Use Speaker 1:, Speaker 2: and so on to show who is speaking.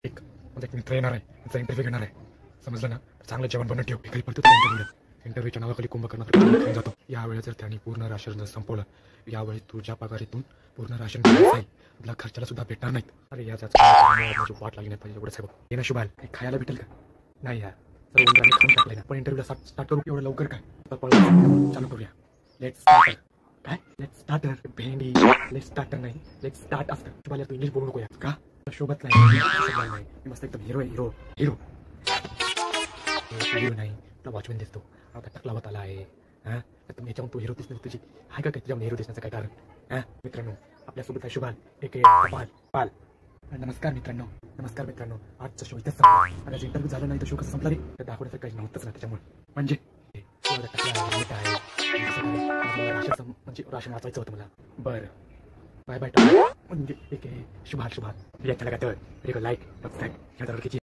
Speaker 1: एक माझा एक मित्र येणार आहे, त्याचा इंटरव्ह्यू घेणार आहे. समजलं ना? चांगलं जेवण बनवून ठेव. काही पडतो इंटरव्ह्यूच्या नावाखाली कुंभकर्ण खाऊन जातो. यावेळेस जर त्यांनी पूर्ण राशन जर संपवलं, यावेळी तुझ्या पगारीतून पूर्ण राशन जाईल. तुला खर्चाला सुद्धा भेटणार नाहीत. अरे याच माझी वाट लागली नाही पाहिजे. एवढं साहेब हे ना शुभाल, काही खायला भेटेल का? नाही यार, सर्व आम्ही खाऊन टाकले ना. पण इंटरव्ह्यूला स्टार्ट करू एवढं लवकर काय? चालू करूया. Let's starter. काय लेट्स स्टार्टर? भेंडी लेट्स स्टार्टर नाही, लेट्स स्टार्ट असतं. शुभाल तू इंग्लिश बोलू नको यार. का? शोभत नाही. मी मस्त एकदम हिरो आहे. हिरो हिरो हिरो नाही, तुला वॉचमॅन दिसतो. आता टकला होत आला आहे. हां, तुम्ही याच्यावर तू हिरो दिसतो. तुझी आहे का काय तुझ्या हिरो दिसण्याचं काय कारण? हां मित्रांनो, आपल्यासोबत आहे शुभाल एक पाल पाल. नमस्कार मित्रांनो, नमस्कार मित्रांनो. आजचा शो इथेच संपला. आणि आज इंटरव्ह्यू झाला नाही तर शो कसं संपला रे? तर दाखवण्याचं काही नव्हतंच ना त्याच्यामुळे. म्हणजे म्हणजे राशन वाचायचं होतं मला. बरं बाय बाय. म्हणजे एक शुभाल शुभाल. याच्याला काय तर लाईक सबस्क्राईब